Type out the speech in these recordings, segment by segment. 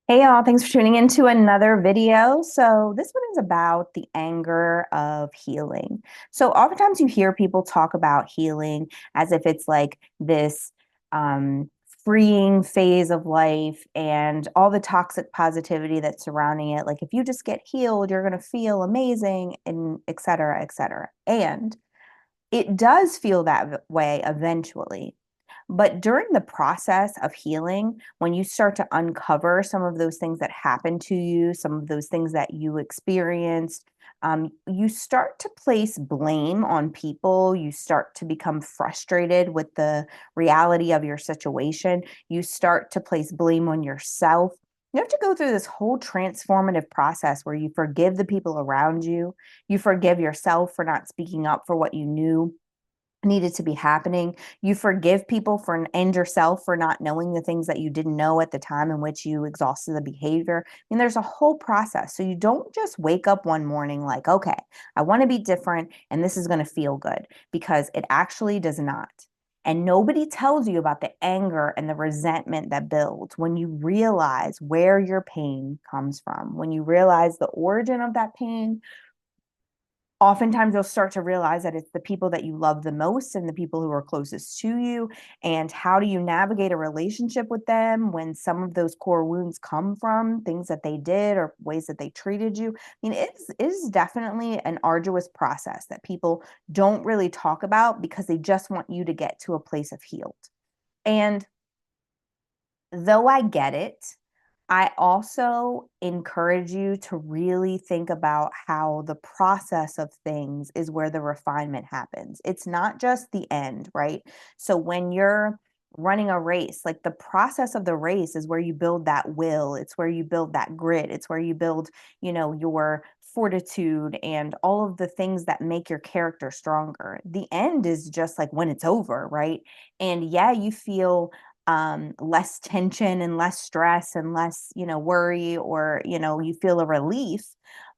Hey y'all, thanks for tuning into another video. So this one is about the anger of healing. So oftentimes you hear people talk about healing as if it's like this um, freeing phase of life and all the toxic positivity that's surrounding it. Like if you just get healed, you're going to feel amazing and et cetera, et cetera. And it does feel that way eventually. But during the process of healing, when you start to uncover some of those things that happened to you, some of those things that you experienced, you start to place blame on people. You start to become frustrated with the reality of your situation. You start to place blame on yourself. You have to go through this whole transformative process where you forgive the people around you. You forgive yourself for not speaking up for what you knew needed to be happening. You forgive people for and yourself for not knowing the things that you didn't know at the time in which you exhausted the behavior. I mean, there's a whole process. So you don't just wake up one morning like, okay, I want to be different and this is going to feel good, because it actually does not. And nobody tells you about the anger and the resentment that builds when you realize where your pain comes from, when you realize the origin of that pain. Oftentimes you'll start to realize that it's the people that you love the most and the people who are closest to you. And how do you navigate a relationship with them when some of those core wounds come from things that they did or ways that they treated you? I mean, it is definitely an arduous process that people don't really talk about because they just want you to get to a place of healed. And though I get it, I also encourage you to really think about how the process of things is where the refinement happens. It's not just the end, right? So when you're running a race, like the process of the race is where you build that will, it's where you build that grit, it's where you build, your fortitude and all of the things that make your character stronger. The end is just like when it's over, right? And yeah, you feel less tension and less stress and less, worry, or, you feel a relief.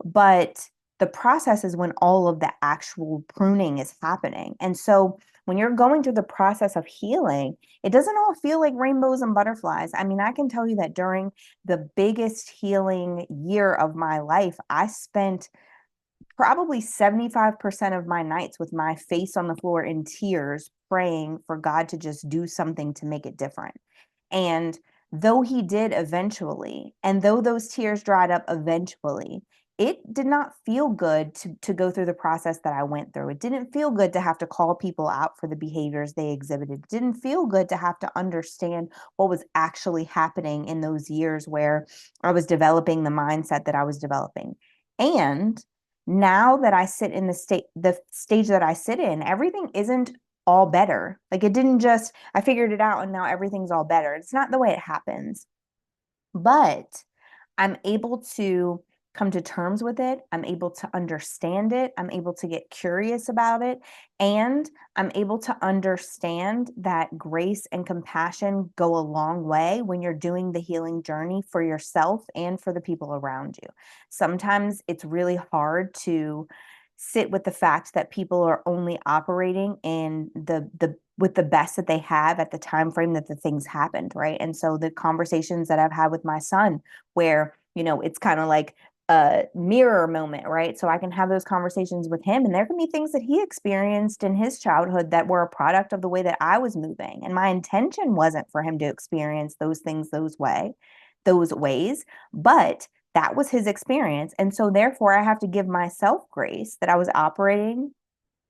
But the process is when all of the actual pruning is happening. And so when you're going through the process of healing, it doesn't all feel like rainbows and butterflies. I mean, I can tell you that during the biggest healing year of my life, I spent probably 75% of my nights with my face on the floor in tears, praying for God to just do something to make it different. And though he did eventually, and though those tears dried up eventually, it did not feel good to go through the process that I went through. It didn't feel good to have to call people out for the behaviors they exhibited. It didn't feel good to have to understand what was actually happening in those years where I was developing the mindset that I was developing. And now that I sit in the stage that I sit in, everything isn't all better. Like it didn't just, I figured it out and now everything's all better. It's not the way it happens. But I'm able to come to terms with it. I'm able to understand it. I'm able to get curious about it. And I'm able to understand that grace and compassion go a long way when you're doing the healing journey for yourself and for the people around you. Sometimes it's really hard to sit with the fact that people are only operating in the with the best that they have at the time frame that the things happened, right? And so the conversations that I've had with my son, where it's kind of like a mirror moment, right? So I can have those conversations with him, and there can be things that he experienced in his childhood that were a product of the way that I was moving, and my intention wasn't for him to experience those things those ways, but that was his experience. And so therefore I have to give myself grace that I was operating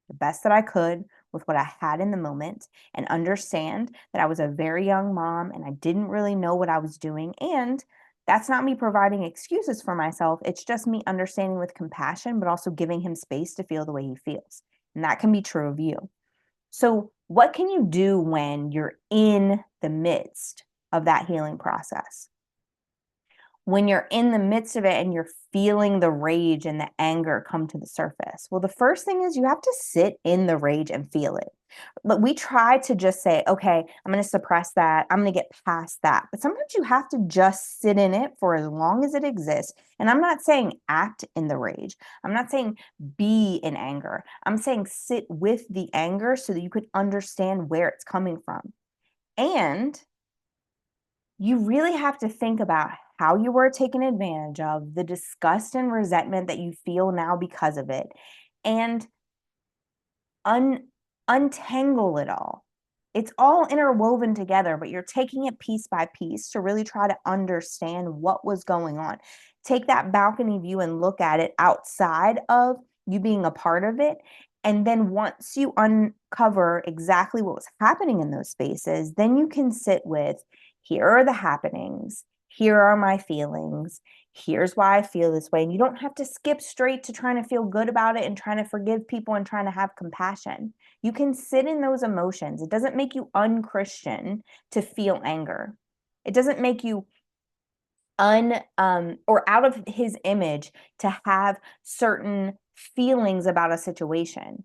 the best that I could with what I had in the moment, and understand that I was a very young mom and I didn't really know what I was doing. And that's not me providing excuses for myself. It's just me understanding with compassion, but also giving him space to feel the way he feels. And that can be true of you. So, what can you do when you're in the midst of that healing process? When you're in the midst of it and you're feeling the rage and the anger come to the surface? Well, the first thing is you have to sit in the rage and feel it. But we try to just say, okay, I'm going to suppress that. I'm going to get past that. But sometimes you have to just sit in it for as long as it exists. And I'm not saying act in the rage. I'm not saying be in anger. I'm saying sit with the anger so that you can understand where it's coming from. And you really have to think about how you were taken advantage of, the disgust and resentment that you feel now because of it, and untangle it all. It's all interwoven together, but you're taking it piece by piece to really try to understand what was going on. Take that balcony view and look at it outside of you being a part of it. And then once you uncover exactly what was happening in those spaces, then you can sit with, here are the happenings, here are my feelings, here's why I feel this way. And you don't have to skip straight to trying to feel good about it and trying to forgive people and trying to have compassion. You can sit in those emotions. It doesn't make you unchristian to feel anger. It doesn't make you or out of his image to have certain feelings about a situation.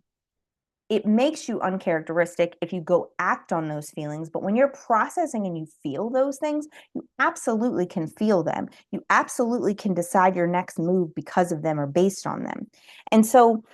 It makes you uncharacteristic if you go act on those feelings. But when you're processing and you feel those things, you absolutely can feel them. You absolutely can decide your next move because of them or based on them. And so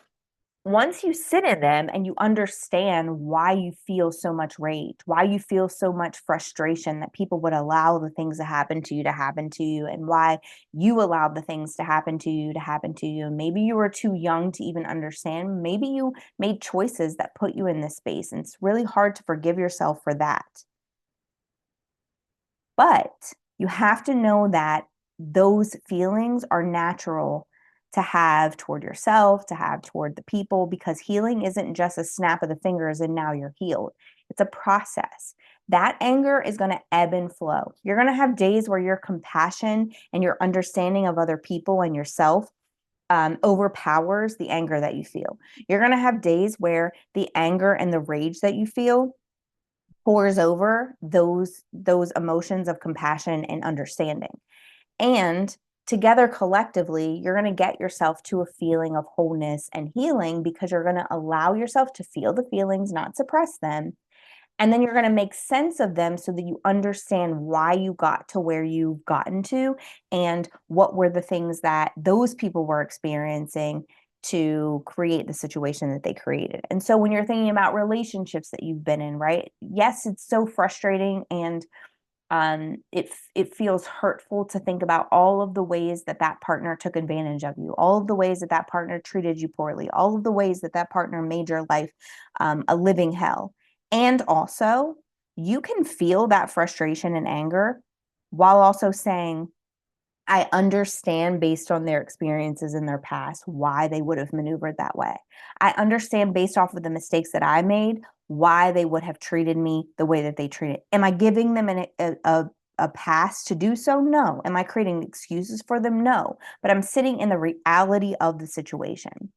once you sit in them and you understand why you feel so much rage, why you feel so much frustration that people would allow the things to happen to you, and why you allowed the things to happen to you. Maybe you were too young to even understand. Maybe you made choices that put you in this space, and it's really hard to forgive yourself for that. But you have to know that those feelings are natural to have toward yourself, to have toward the people, because healing isn't just a snap of the fingers and now you're healed. It's a process. That anger is going to ebb and flow. You're going to have days where your compassion and your understanding of other people and yourself overpowers the anger that you feel. You're going to have days where the anger and the rage that you feel pours over those emotions of compassion and understanding. And together collectively, you're going to get yourself to a feeling of wholeness and healing because you're going to allow yourself to feel the feelings, not suppress them. And then you're going to make sense of them so that you understand why you got to where you've gotten to and what were the things that those people were experiencing to create the situation that they created. And so when you're thinking about relationships that you've been in, right? Yes, it's so frustrating and it feels hurtful to think about all of the ways that that partner took advantage of you, all of the ways that that partner treated you poorly, all of the ways that that partner made your life a living hell. And also, you can feel that frustration and anger while also saying, I understand based on their experiences in their past why they would have maneuvered that way. I understand based off of the mistakes that I made why they would have treated me the way that they treated. Am I giving them a pass to do so? No. Am I creating excuses for them? No. But I'm sitting in the reality of the situation.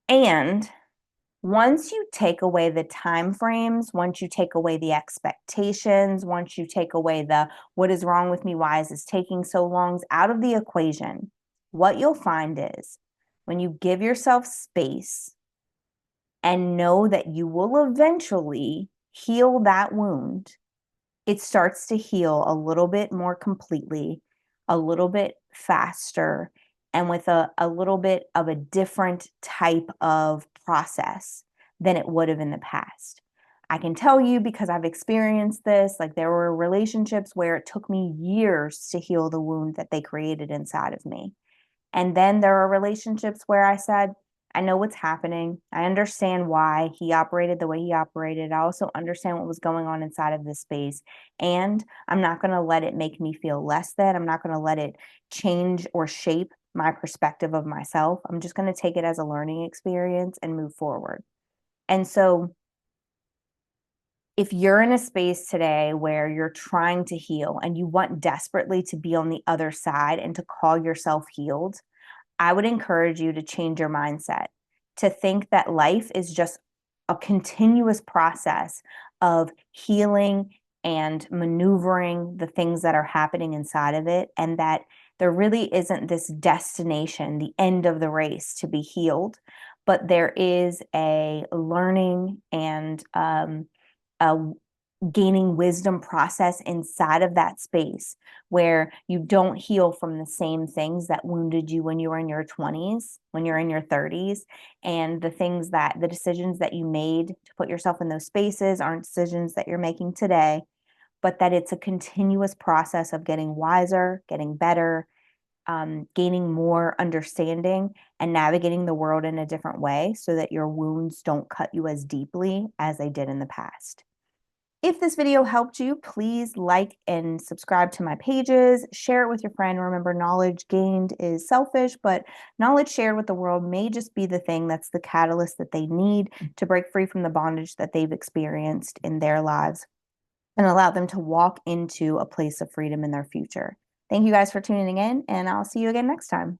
And once you take away the time frames, once you take away the expectations, once you take away the what is wrong with me, why is this taking so long out of the equation, what you'll find is when you give yourself space and know that you will eventually heal that wound, it starts to heal a little bit more completely, a little bit faster, and with a little bit of a different type of process than it would have in the past. I can tell you because I've experienced this, like there were relationships where it took me years to heal the wound that they created inside of me. And then there are relationships where I said, I know what's happening. I understand why he operated the way he operated. I also understand what was going on inside of this space. And I'm not going to let it make me feel less than. I'm not going to let it change or shape my perspective of myself. I'm just going to take it as a learning experience and move forward. And so if you're in a space today where you're trying to heal and you want desperately to be on the other side and to call yourself healed, I would encourage you to change your mindset, to think that life is just a continuous process of healing and maneuvering the things that are happening inside of it, and that there really isn't this destination, the end of the race to be healed, but there is a learning and a gaining wisdom process inside of that space where you don't heal from the same things that wounded you when you were in your 20s, when you're in your 30s, and the decisions that you made to put yourself in those spaces aren't decisions that you're making today, but that it's a continuous process of getting wiser, getting better, gaining more understanding, and navigating the world in a different way so that your wounds don't cut you as deeply as they did in the past. If this video helped you, please like and subscribe to my pages, share it with your friend. Remember, knowledge gained is selfish, but knowledge shared with the world may just be the thing that's the catalyst that they need to break free from the bondage that they've experienced in their lives and allow them to walk into a place of freedom in their future. Thank you guys for tuning in, and I'll see you again next time.